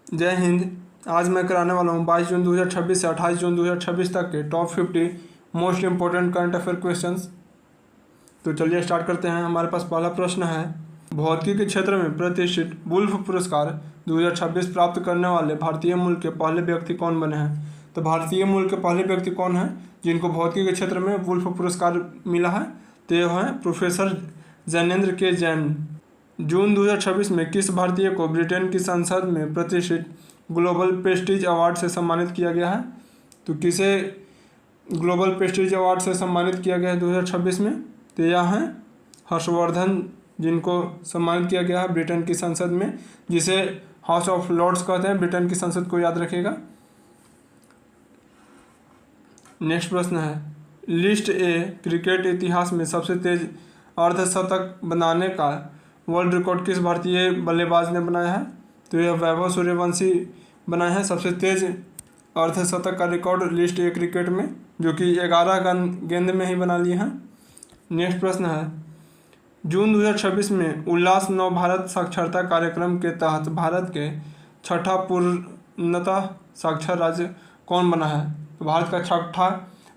जय हिंद। आज मैं कराने वाला हूँ 22 जून 2026 से 28 जून 2026 तक के top 50 most important current affair questions. तो चलिए स्टार्ट करते हैं। हमारे पास पहला प्रश्न है, भौतिकी के क्षेत्र में प्रतिष्ठित वुल्फ पुरस्कार 2026 प्राप्त करने वाले भारतीय मूल के पहले व्यक्ति कौन बने हैं? तो भारतीय मूल के पहले व्यक्ति कौन हैं जिनको भौतिकी के क्षेत्र में वुल्फ पुरस्कार मिला है? तो ये हैं प्रोफेसर जैनेंद्र के जैन। जून 2026 में किस भारतीय को ब्रिटेन की संसद में प्रतिष्ठित ग्लोबल प्रेस्टीज अवार्ड से सम्मानित किया गया है? तो किसे ग्लोबल प्रेस्टीज अवार्ड से सम्मानित किया गया है 2026 में? तो यह हैं हर्षवर्धन, जिनको सम्मानित किया गया है ब्रिटेन की संसद में, जिसे हाउस ऑफ लॉर्ड्स कहते हैं। ब्रिटेन की संसद को याद रखिएगा। नेक्स्ट प्रश्न है, लिस्ट ए क्रिकेट इतिहास में सबसे तेज अर्धशतक बनाने का वर्ल्ड रिकॉर्ड किस भारतीय बल्लेबाज ने बनाया है? तो यह वैभव सूर्यवंशी बनाए हैं सबसे तेज अर्धशतक का रिकॉर्ड लिस्ट ए क्रिकेट में, जो कि 11 गेंद में ही बना लिए हैं। नेक्स्ट प्रश्न है, जून 2026 में उल्लास नव भारत साक्षरता कार्यक्रम के तहत भारत के छठा पूर्णतः साक्षर राज्य कौन बना है? तो भारत का छठा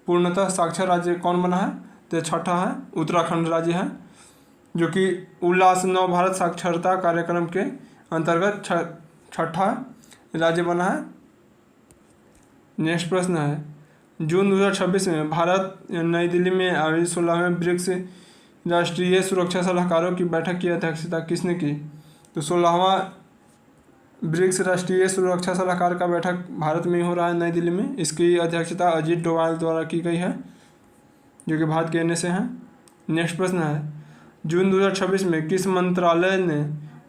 पूर्णतः साक्षर राज्य कौन बना है? तो छठा है उत्तराखंड राज्य है, जो कि उल्लास नव भारत साक्षरता कार्यक्रम के अंतर्गत छठा राज्य बना है। नेक्स्ट प्रश्न है, जून 2026 में भारत नई दिल्ली में आयोजित 16वें ब्रिक्स राष्ट्रीय सुरक्षा सलाहकारों की बैठक की अध्यक्षता किसने की? तो 16वां ब्रिक्स राष्ट्रीय सुरक्षा सलाहकार का बैठक भारत में ही हो रहा है, नई दिल्ली में। इसकी अध्यक्षता अजीत डोभाल द्वारा की गई है, जो कि भारत के एनए से हैं। नेक्स्ट प्रश्न है, जून 2026 में किस मंत्रालय ने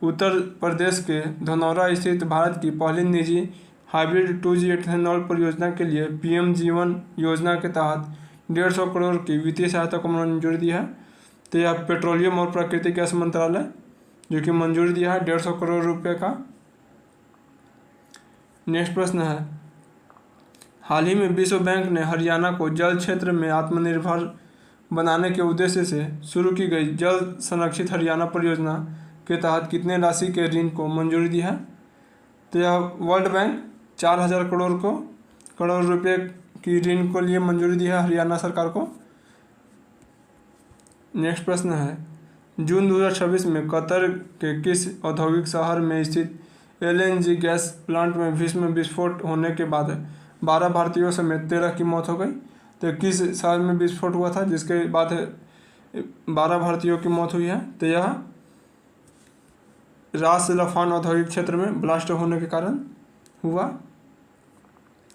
उत्तर प्रदेश के धनौरा स्थित भारत की पहली निजी हाइब्रिड 2G एथेनॉल परियोजना के लिए पीएम जीवन योजना के तहत 150 करोड़ की वित्तीय सहायता को मंजूरी दी है? तो यह पेट्रोलियम और प्राकृतिक गैस मंत्रालय, जो कि मंजूरी दिया है 150 करोड़ रुपये का। नेक्स्ट प्रश्न है, हाल ही में विश्व बैंक ने हरियाणा को जल क्षेत्र में आत्मनिर्भर बनाने के उद्देश्य से शुरू की गई जल संरक्षित हरियाणा परियोजना के तहत कितने राशि के ऋण को मंजूरी दी है? तो यह वर्ल्ड बैंक 4000 करोड़ रुपये की ऋण को लिए मंजूरी दी है हरियाणा सरकार को। नेक्स्ट प्रश्न है, जून 2026 में कतर के किस औद्योगिक शहर में स्थित LNG गैस प्लांट में भीषण विस्फोट होने के बाद 12 भारतीयों समेत 13 की मौत हो गई? तो किस शहर में विस्फोट हुआ था जिसके बाद 12 भारतीयों की मौत हुई है? तो यह रास लफान औद्योगिक क्षेत्र में ब्लास्ट होने के कारण हुआ।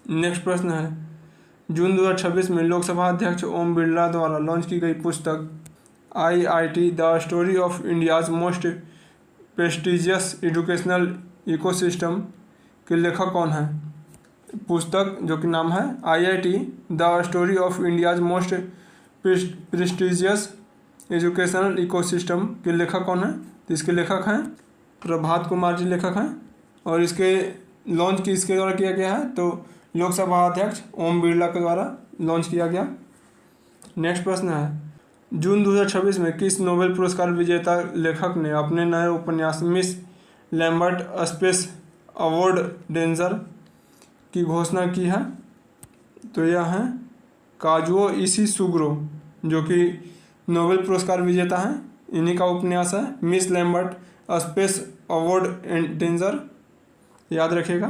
नेक्स्ट प्रश्न है, जून 2026 में लोकसभा अध्यक्ष ओम बिरला द्वारा लॉन्च की गई पुस्तक IIT the story of India's most prestigious educational ecosystem के लेखक कौन है? पुस्तक जो कि नाम है IIT the story of India's most prestigious educational ecosystem के लेखक कौन है? तो इसके लेखक हैं प्रभात कुमार जी लेखक हैं, और इसके लॉन्च किसके द्वारा किया गया है? तो लोकसभा अध्यक्ष ओम बिरला के द्वारा लॉन्च किया गया। नेक्स्ट प्रश्न है, जून 2026 में किस नोबेल पुरस्कार विजेता लेखक ने अपने नए उपन्यास miss Lambert space award danger की घोषणा की है? तो यह हैं काजुओ इशिसुगुरो, जो कि नोबेल पुरस्कार विजेता हैं। इन्हीं का उपन्यास है miss Lambert space award danger, याद रखिएगा,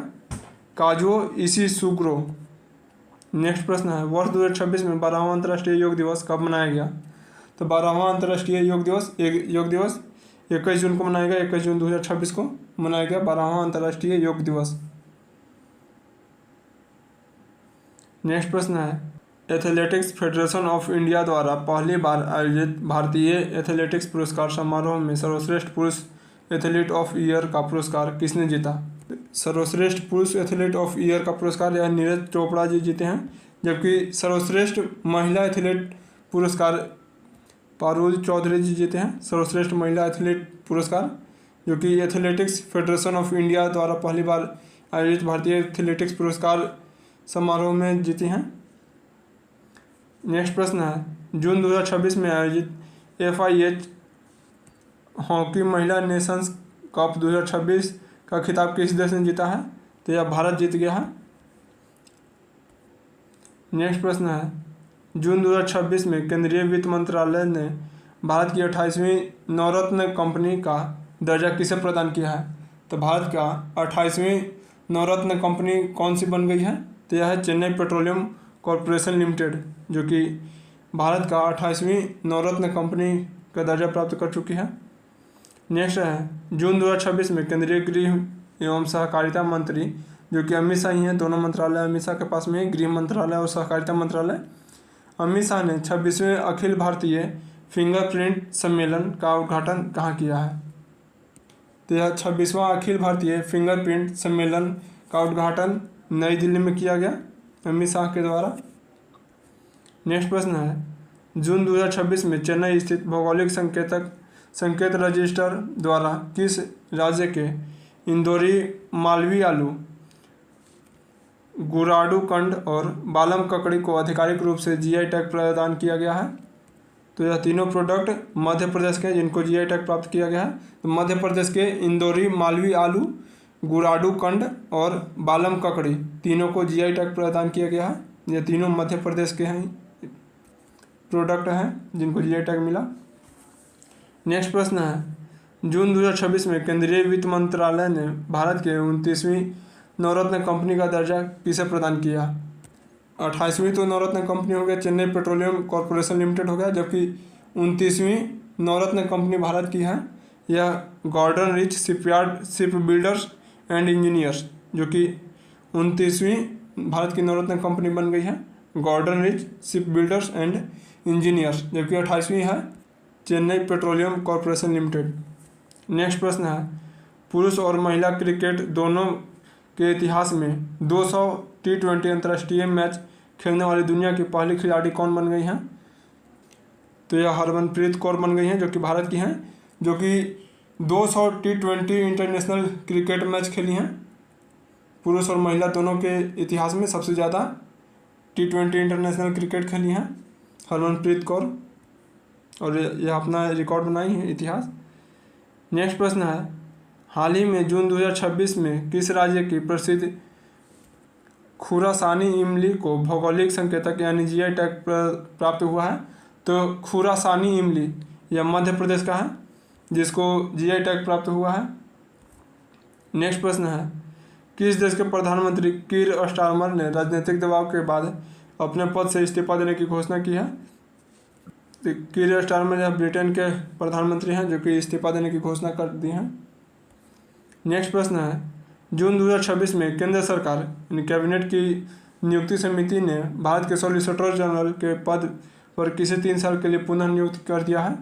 काजुओ इशिसुगुरो। नेक्स्ट प्रश्न है, वर्ष 2026 में 12वां अंतर्राष्ट्रीय योग दिवस कब मनाया गया? तो 12वां अंतर्राष्ट्रीय योग दिवस 21 जून को मनाया गया। 21 जून 2026 को मनाया गया 12वां अंतर्राष्ट्रीय योग दिवस। नेक्स्ट प्रश्न है, एथलेटिक्स फेडरेशन ऑफ इंडिया द्वारा पहली बार आयोजित भारतीय एथलेटिक्स पुरस्कार समारोह में सर्वश्रेष्ठ पुरुष एथलीट ऑफ ईयर का पुरस्कार किसने जीता? सर्वश्रेष्ठ पुरुष एथलीट ऑफ ईयर का पुरस्कार यह नीरज चोपड़ा जी जीते हैं, जबकि सर्वश्रेष्ठ महिला एथलीट पुरस्कार पारुल चौधरी जी जीते हैं। सर्वश्रेष्ठ महिला एथलीट पुरस्कार, जो कि एथलेटिक्स फेडरेशन ऑफ इंडिया द्वारा पहली बार आयोजित भारतीय एथलेटिक्स पुरस्कार समारोह में जीती हैं। नेक्स्ट प्रश्न है, जून 2026 में आयोजित FIH हॉकी महिला नेशंस कप 2026 का खिताब किस देश ने जीता है? तो यह भारत जीत गया है। नेक्स्ट प्रश्न है, जून 2026 में केंद्रीय वित्त मंत्रालय ने भारत की 28वीं नवरत्न कंपनी का दर्जा किसे प्रदान किया है? तो भारत का 28वीं नवरत्न कंपनी कौन सी बन गई है? तो यह है चेन्नई पेट्रोलियम कॉरपोरेशन लिमिटेड, जो कि भारत का 28वीं नवरत्न कंपनी का दर्जा प्राप्त कर चुकी है। नेक्स्ट है, जून 2026 में केंद्रीय गृह एवं सहकारिता मंत्री, जो कि अमित शाह ही हैं, दोनों मंत्रालय अमित शाह के पास में, गृह मंत्रालय और सहकारिता मंत्रालय। अमित शाह ने 26वें अखिल भारतीय फिंगरप्रिंट सम्मेलन का उद्घाटन कहाँ किया है? तो यह 26वां अखिल भारतीय फिंगरप्रिंट सम्मेलन का उद्घाटन नई दिल्ली में किया गया अमित शाह के द्वारा। नेक्स्ट प्रश्न है, जून 2026 में चेन्नई स्थित भौगोलिक संकेत रजिस्टर द्वारा किस राज्य के इंदौरी मालवी आलू, गुराडू कंड और बालम ककड़ी को आधिकारिक रूप से जीआई टैग प्रदान किया गया है? तो यह तीनों प्रोडक्ट मध्य प्रदेश के जिनको जीआई टैग प्राप्त किया गया है। तो मध्य प्रदेश के इंदौरी मालवी आलू, गुराडू कंड और बालम ककड़ी तीनों को जीआई टैग प्रदान किया गया है। ये तीनों मध्य प्रदेश के हैं प्रोडक्ट हैं जिनको जीआई टैग मिला। नेक्स्ट प्रश्न है, जून 2026 में केंद्रीय वित्त मंत्रालय ने भारत के 29वीं नवरत्न कंपनी का दर्जा किसे प्रदान किया? 28वीं तो नवरत्न कंपनी हो गया चेन्नई पेट्रोलियम कॉरपोरेशन लिमिटेड हो गया, जबकि 29वीं नवरत्न कंपनी भारत की है, यह Garden Reach Shipbuilders and Engineers, जो कि 29वीं भारत की नवरत्न कंपनी बन गई है, Garden Reach Shipbuilders and Engineers, जबकि 28वीं है Chennai Petroleum Corporation Limited. Next प्रश्न है, पुरुष और महिला क्रिकेट दोनों के इतिहास में 200 T20 अंतर्राष्ट्रीय मैच खेलने वाली दुनिया की पहली खिलाड़ी कौन बन गई हैं? तो यह हरमनप्रीत कौर बन गई हैं, जो कि भारत की हैं, जो कि 200 T20 इंटरनेशनल क्रिकेट मैच खेली हैं। पुरुष और महिला दोनों के इतिहास में सबसे ज़्यादा T20 इंटरनेशनल क्रिकेट खेली हैं हरमनप्रीत कौर, और यह अपना रिकॉर्ड बनाई है इतिहास। नेक्स्ट प्रश्न है, हाल ही में जून 2026 में किस राज्य की प्रसिद्ध खुरासानी इमली को भौगोलिक संकेतक यानी जीआई टैग प्राप्त हुआ है? तो खुरासानी इमली यह मध्य प्रदेश का है जिसको जीआई टैग प्राप्त हुआ है। नेक्स्ट प्रश्न है, किस देश के प्रधानमंत्री कीर स्टारमर ने राजनीतिक दबाव के बाद अपने पद से इस्तीफा देने की घोषणा की है? तो कीर स्टारमर यह ब्रिटेन के प्रधानमंत्री हैं जो कि इस्तीफा देने की घोषणा कर दी हैं। नेक्स्ट प्रश्न है, जून 2026 में केंद्र सरकार यानी कैबिनेट की नियुक्ति समिति ने भारत के सॉलिसिटर जनरल के पद पर किसे 3 साल के लिए पुनः नियुक्त कर दिया है?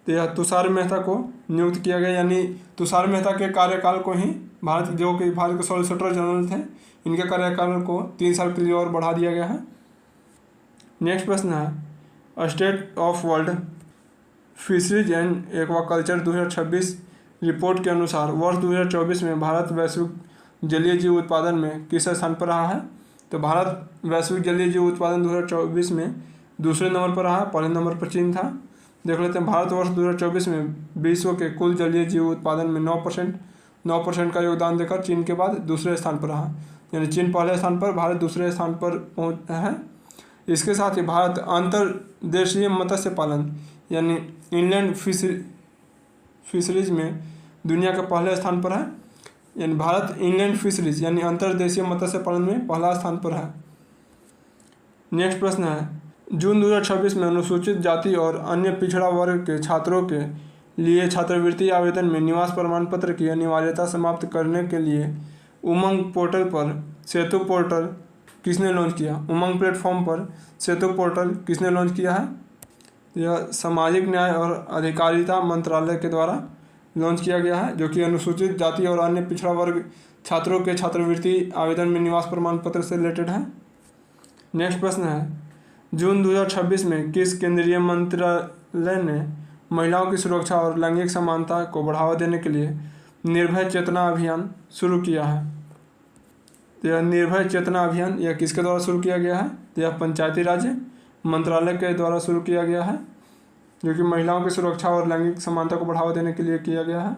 तो यह तुषार मेहता को नियुक्त किया गया, यानी तुषार मेहता के कार्यकाल को ही भारत के सॉलिसिटर जनरल थे, इनके कार्यकाल को 3 साल के लिए और बढ़ा दिया गया है। नेक्स्ट प्रश्न है, state of world fisheries and aquaculture 2026 report के अनुसार वर्ष 2024 में भारत वैश्विक जलीय जीव उत्पादन में किस स्थान पर रहा है? तो भारत वैश्विक जलीय जीव उत्पादन 2024 में दूसरे नंबर पर रहा, पहले नंबर पर चीन था। देख लेते हैं, भारत वर्ष 2024 में विश्व के कुल जलीय जीव उत्पादन में 9% का योगदान देकर चीन के बाद दूसरे स्थान पर रहा, यानी चीन पहले स्थान पर, भारत दूसरे स्थान पर पहुँचा है। इसके साथ ही भारत अंतर्देशीय मत्स्य पालन यानी इनलैंड फिशरीज में दुनिया के पहले स्थान पर है, यानी भारत इनलैंड फिशरीज यानी अंतर्देशीय मत्स्य पालन में पहला स्थान पर है। नेक्स्ट प्रश्न है, जून 2026 में अनुसूचित जाति और अन्य पिछड़ा वर्ग के छात्रों के लिए छात्रवृत्ति आवेदन में निवास प्रमाण पत्र की अनिवार्यता समाप्त करने के लिए उमंग पोर्टल पर सेतु पोर्टल किसने लॉन्च किया? उमंग प्लेटफॉर्म पर सेतु पोर्टल किसने लॉन्च किया है? यह सामाजिक न्याय और अधिकारिता मंत्रालय के द्वारा लॉन्च किया गया है, जो कि अनुसूचित जाति और अन्य पिछड़ा वर्ग छात्रों के छात्रवृत्ति आवेदन में निवास प्रमाण पत्र से रिलेटेड है। नेक्स्ट प्रश्न है, जून 2026 में किस केंद्रीय मंत्रालय ने महिलाओं की सुरक्षा और लैंगिक समानता को बढ़ावा देने के लिए निर्भय चेतना अभियान शुरू किया है? यह निर्भय चेतना अभियान यह किसके द्वारा शुरू किया गया है? यह पंचायती राज मंत्रालय के द्वारा शुरू किया गया है, जो कि महिलाओं की सुरक्षा और लैंगिक समानता को बढ़ावा देने के लिए किया गया है।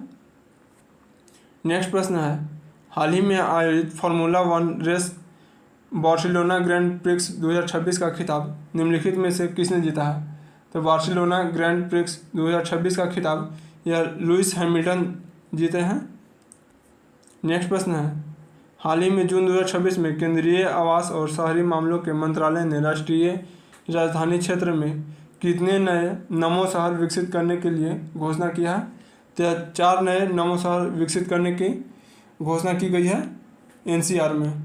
नेक्स्ट प्रश्न है, हाल ही में आयोजित Formula 1 race Barcelona Grand Prix 2026 का खिताब निम्नलिखित में से किसने जीता है? तो बार्सिलोना ग्रैंड प्रिक्स 2026 का खिताब यह लुइस हैमिल्टन जीते हैं। नेक्स्ट प्रश्न है, हाल ही में जून 2026 में केंद्रीय आवास और शहरी मामलों के मंत्रालय ने राष्ट्रीय राजधानी क्षेत्र में कितने नए नमो शहर विकसित करने के लिए घोषणा किया है? तो 4 नए नमो शहर विकसित करने की घोषणा की गई है एनसीआर में,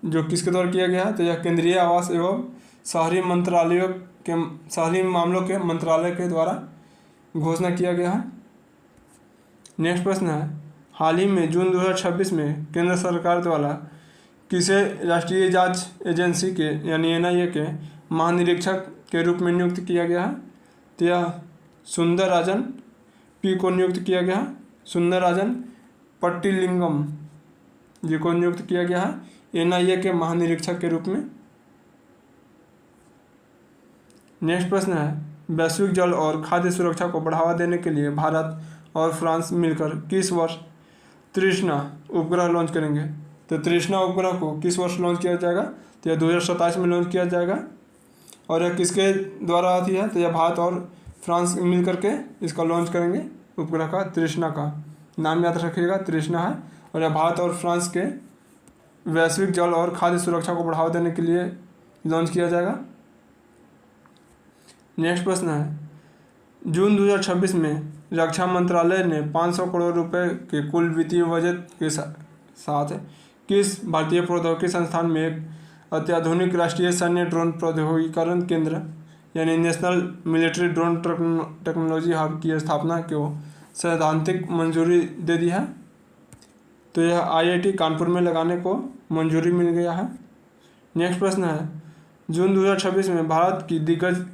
जो किसके द्वारा किया गया है? तो यह केंद्रीय आवास एवं शहरी मामलों के मंत्रालय के द्वारा घोषणा किया गया है। नेक्स्ट प्रश्न है, हाल ही में जून 2026 में केंद्र सरकार द्वारा किसे राष्ट्रीय जांच एजेंसी के यानी एनआईए के महानिरीक्षक के रूप में नियुक्त किया गया है? तो यह सुंदर राजन पी को नियुक्त किया गया है। सुंदर राजन पट्टिलिंगम जी को नियुक्त किया गया है एनआईए के महानिरीक्षक के रूप में। नेक्स्ट प्रश्न है, वैश्विक जल और खाद्य सुरक्षा को बढ़ावा देने के लिए भारत और फ्रांस मिलकर किस वर्ष तृष्णा उपग्रह लॉन्च करेंगे? तो तृष्णा उपग्रह को किस वर्ष लॉन्च किया जाएगा? तो यह 2027 में लॉन्च किया जाएगा। और यह किसके द्वारा आती है? तो यह भारत और फ्रांस मिल करके इसका लॉन्च करेंगे उपग्रह का। तृष्णा का नाम याद रखिएगा, तृष्णा है। और यह भारत और फ्रांस के वैश्विक जल और खाद्य सुरक्षा को बढ़ावा देने के लिए लॉन्च किया जाएगा। नेक्स्ट प्रश्न है, जून 2026 में रक्षा मंत्रालय ने 500 करोड़ रुपए के कुल वित्तीय बजट के साथ किस भारतीय प्रौद्योगिकी संस्थान में एक अत्याधुनिक राष्ट्रीय सैन्य ड्रोन प्रौद्योगिकीकरण केंद्र यानी national military drone technology hub की स्थापना को सैद्धांतिक मंजूरी दे दी है? तो यह आईआईटी कानपुर में लगाने को मंजूरी मिल गया है। नेक्स्ट प्रश्न है, जून 2026 में भारत की दिग्गज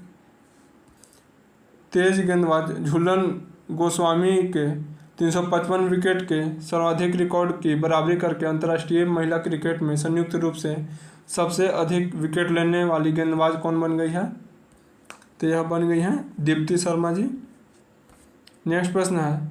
तेज गेंदबाज झूलन गोस्वामी के 355 विकेट के सर्वाधिक रिकॉर्ड की बराबरी करके अंतर्राष्ट्रीय महिला क्रिकेट में संयुक्त रूप से सबसे अधिक विकेट लेने वाली गेंदबाज कौन बन गई है? तो यह बन गई हैं दीप्ति शर्मा जी। नेक्स्ट प्रश्न है,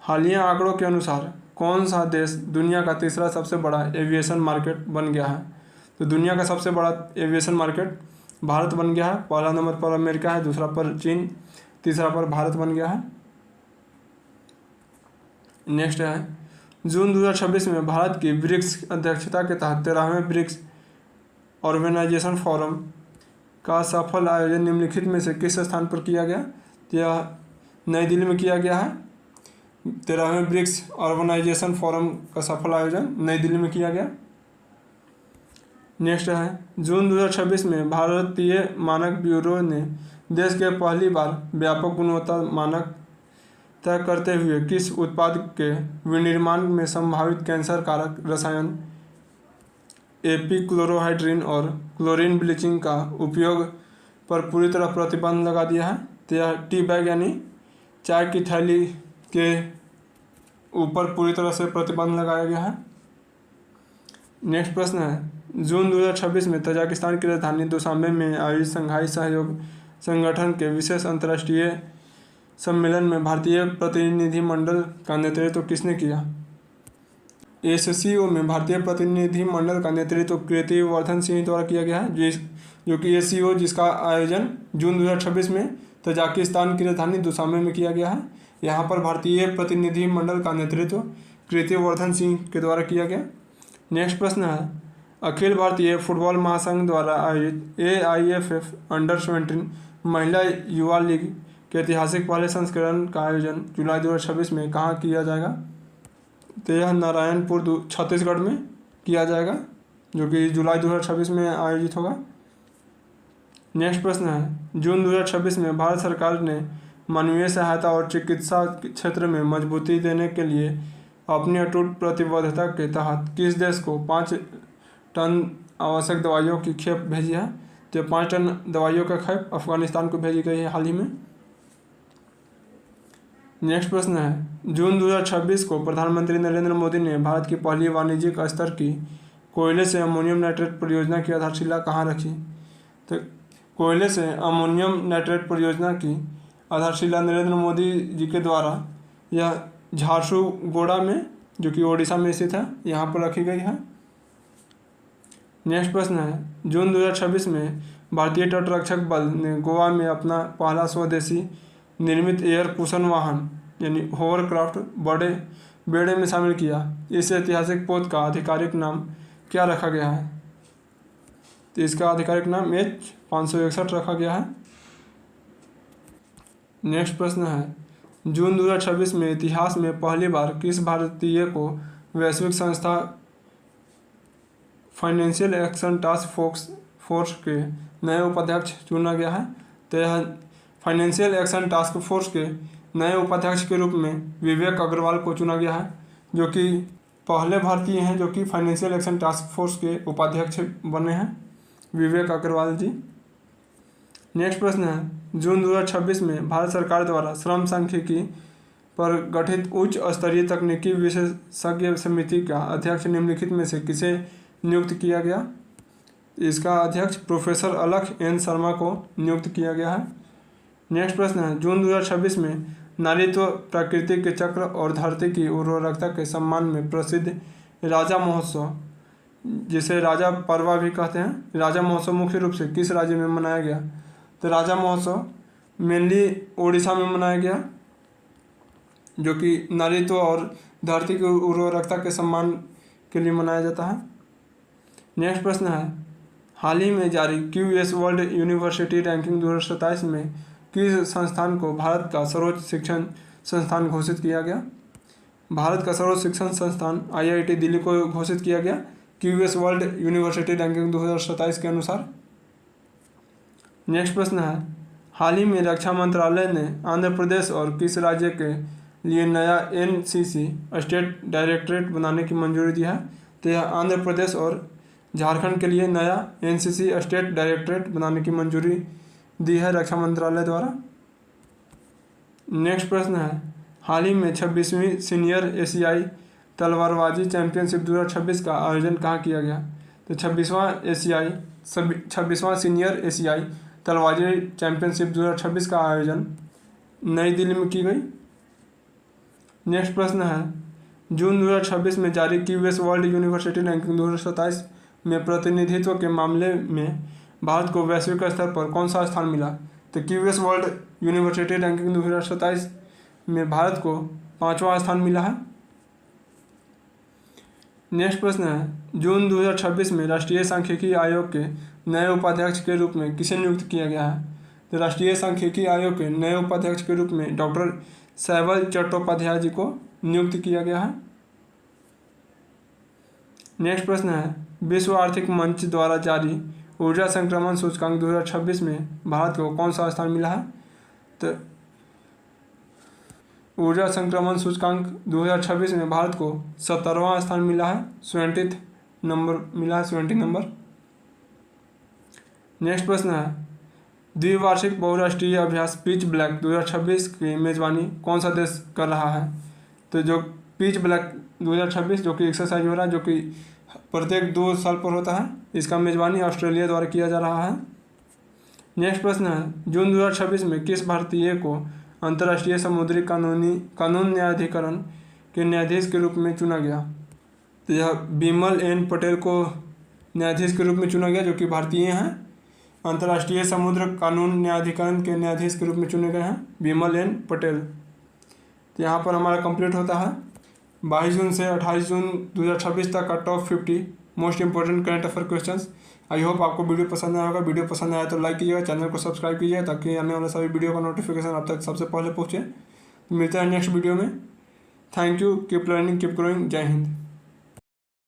हालिया आंकड़ों के अनुसार कौन सा देश दुनिया का तीसरा सबसे बड़ा एविएशन मार्केट बन गया है? तो दुनिया का सबसे बड़ा एविएशन मार्केट भारत बन गया है। पहला नंबर पर अमेरिका है, दूसरा पर चीन, तीसरा पर भारत बन गया है। नेक्स्ट है, जून 2026 में भारत की ब्रिक्स अध्यक्षता के तहत 13वें ब्रिक्स ऑर्गेनाइजेशन फोरम का सफल आयोजन निम्नलिखित में से किस स्थान पर किया गया? यह नई दिल्ली में किया गया है। 13वें ब्रिक्स ऑर्गेनाइजेशन फोरम का सफल आयोजन नई दिल्ली में किया गया। नेक्स्ट है, जून 2026 में भारतीय मानक ब्यूरो ने देश के पहली बार व्यापक गुणवत्ता मानक तय करते हुए किस उत्पाद के विनिर्माण में संभावित कैंसर कारक रसायन एपीक्लोरोहाइड्रिन और क्लोरीन ब्लीचिंग का उपयोग पर पूरी तरह प्रतिबंध लगा दिया है? तो यह टी बैग यानी चाय की थैली के ऊपर पूरी तरह से प्रतिबंध लगाया गया है। नेक्स्ट प्रश्न है, जून 2026 में तजाकिस्तान की राजधानी दुशांबे में आयोजित शंघाई सहयोग संगठन के विशेष अंतर्राष्ट्रीय सम्मेलन में भारतीय प्रतिनिधिमंडल का नेतृत्व किसने किया? एससीओ में भारतीय प्रतिनिधिमंडल का नेतृत्व कीर्ति वर्धन सिंह द्वारा किया गया है, जो कि एससीओ जिसका आयोजन जून 2026 में तजाकिस्तान की राजधानी दुशांबे में किया गया है। यहाँ पर भारतीय प्रतिनिधिमंडल का नेतृत्व कीर्ति वर्धन सिंह के द्वारा किया गया। नेक्स्ट प्रश्न है, अखिल भारतीय फुटबॉल महासंघ द्वारा आयोजित AIFF अंडर-17 महिला युवा लीग के ऐतिहासिक पहले संस्करण का आयोजन जुलाई 2026 में कहाँ किया जाएगा? तो यह नारायणपुर छत्तीसगढ़ में किया जाएगा, जो कि जुलाई 2026 में आयोजित होगा। नेक्स्ट प्रश्न है, जून 2026 में भारत सरकार ने मानवीय सहायता और चिकित्सा क्षेत्र में मजबूती देने के लिए अपनी अटूट प्रतिबद्धता के तहत किस देश को 5 टन आवश्यक दवाइयों की खेप भेजी है? तो 5 टन दवाइयों का खेप अफगानिस्तान को भेजी गई है हाल ही में। नेक्स्ट प्रश्न है, जून 2026 को प्रधानमंत्री नरेंद्र मोदी ने भारत की पहली वाणिज्यिक स्तर की कोयले से अमोनियम नाइट्रेट परियोजना की आधारशिला कहाँ रखी? तो कोयले से अमोनियम नाइट्रेट परियोजना की आधारशिला नरेंद्र मोदी जी के द्वारा यह झारसुगुड़ा में, जो कि ओडिशा में स्थित है, यहाँ पर रखी गई है। नेक्स्ट प्रश्न है, जून 2026 में भारतीय तटरक्षक बल ने गोवा में अपना पहला स्वदेशी निर्मित एयर कुशन वाहन यानी होवरक्राफ्ट बड़े बेड़े में शामिल किया। इस ऐतिहासिक पोत का आधिकारिक नाम क्या रखा गया है? तो इसका आधिकारिक नाम H-561 रखा गया है। नेक्स्ट प्रश्न है, जून 2026 में इतिहास में पहली बार किस भारतीय को वैश्विक संस्था फाइनेंशियल एक्शन टास्क फोर्स के नए उपाध्यक्ष चुना गया है? तो यह फाइनेंशियल एक्शन टास्क फोर्स के नए उपाध्यक्ष के रूप में विवेक अग्रवाल को चुना गया है, जो कि पहले भारतीय हैं जो कि फाइनेंशियल एक्शन टास्क फोर्स के उपाध्यक्ष बने हैं, विवेक अग्रवाल जी। नेक्स्ट प्रश्न है, जून 2026 में भारत सरकार द्वारा श्रम सांख्यिकी पर गठित उच्च स्तरीय तकनीकी विशेषज्ञ समिति का अध्यक्ष निम्नलिखित में से किसे नियुक्त किया गया? इसका अध्यक्ष प्रोफेसर अलख एन शर्मा को नियुक्त किया गया है। नेक्स्ट प्रश्न है, जून 2026 में नारीत्व, प्रकृति के चक्र और धरती की उर्वरकता के सम्मान में प्रसिद्ध राजा महोत्सव, जिसे राजा परवा भी कहते हैं, राजा महोत्सव मुख्य रूप से किस राज्य में मनाया गया? तो राजा महोत्सव मेनली ओडिशा में मनाया गया, जो कि नारीत्व और धरती की उर्वरकता के सम्मान के लिए मनाया जाता है। नेक्स्ट प्रश्न है, हाल ही में जारी QS वर्ल्ड यूनिवर्सिटी रैंकिंग 2027 में किस संस्थान को भारत का सर्वोच्च शिक्षण संस्थान घोषित किया गया? भारत का सर्वोच्च शिक्षण संस्थान IIT दिल्ली को घोषित किया गया QS वर्ल्ड यूनिवर्सिटी रैंकिंग 2027 के अनुसार। नेक्स्ट प्रश्न है, हाल ही में रक्षा मंत्रालय ने आंध्र प्रदेश और किस राज्य के लिए नया NCC स्टेट डायरेक्टरेट बनाने की मंजूरी दी है? तो यह आंध्र प्रदेश और झारखंड के लिए नया NCC स्टेट डायरेक्टरेट बनाने की मंजूरी दी है रक्षा मंत्रालय द्वारा। नेक्स्ट प्रश्न है, हाल ही में 26वीं सीनियर एशियाई तलवारबाजी चैंपियनशिप 2026 का आयोजन कहाँ किया गया? तो 26वां सीनियर एशियाई तलवारबाजी चैंपियनशिप 2026 का आयोजन नई दिल्ली में की गई। नेक्स्ट प्रश्न है, जून 2026 में जारी QS वर्ल्ड यूनिवर्सिटी रैंकिंग 2027 में प्रतिनिधित्व के मामले में भारत को वैश्विक स्तर पर कौन सा स्थान मिला? तो QS वर्ल्ड यूनिवर्सिटी रैंकिंग 2027 में भारत को 5वां स्थान मिला है। नेक्स्ट प्रश्न है, जून 2026 में राष्ट्रीय सांख्यिकी आयोग के नए उपाध्यक्ष के रूप में किसे नियुक्त किया गया है? तो राष्ट्रीय सांख्यिकी आयोग के नए उपाध्यक्ष के रूप में डॉक्टर सैबल चट्टोपाध्याय जी को नियुक्त किया गया है। नेक्स्ट प्रश्न है, विश्व आर्थिक मंच द्वारा जारी ऊर्जा संक्रमण सूचकांक 2026 में भारत को कौन सा स्थान मिला है? तो ऊर्जा संक्रमण सूचकांक 2026 में भारत को 17वां स्थान मिला है, 70 नंबर। नेक्स्ट प्रश्न है, द्विवार्षिक बहुराष्ट्रीय अभ्यास पिच ब्लैक 2026 की मेजबानी कौन सा देश कर रहा है? तो जो पिच ब्लैक 2026 जो कि एक्सरसाइज हो रहा है, जो कि प्रत्येक 2 साल पर होता है, इसका मेजबानी ऑस्ट्रेलिया द्वारा किया जा रहा है। नेक्स्ट प्रश्न है, जून 2026 में किस भारतीय को अंतर्राष्ट्रीय समुद्री कानून न्यायाधिकरण के न्यायाधीश के रूप में चुना गया? तो यह बिमल एन पटेल को न्यायाधीश के रूप में चुना गया, जो कि भारतीय हैं, अंतर्राष्ट्रीय समुद्र कानून न्यायाधिकरण के न्यायाधीश के रूप में चुने गए हैं बिमल एन पटेल। तो यहाँ पर हमारा कंप्लीट होता है 22 जून से 28 जून 2026 तक का top 50 most important current affair questions. I hope आपको वीडियो पसंद आया होगा। वीडियो पसंद आया तो लाइक कीजिएगा, चैनल को सब्सक्राइब कीजिए ताकि आने वाले सभी वीडियो का नोटिफिकेशन आप तक सबसे पहले पहुँचे। मिलते हैं नेक्स्ट वीडियो में। Thank you, keep learning, keep growing. जय हिंद।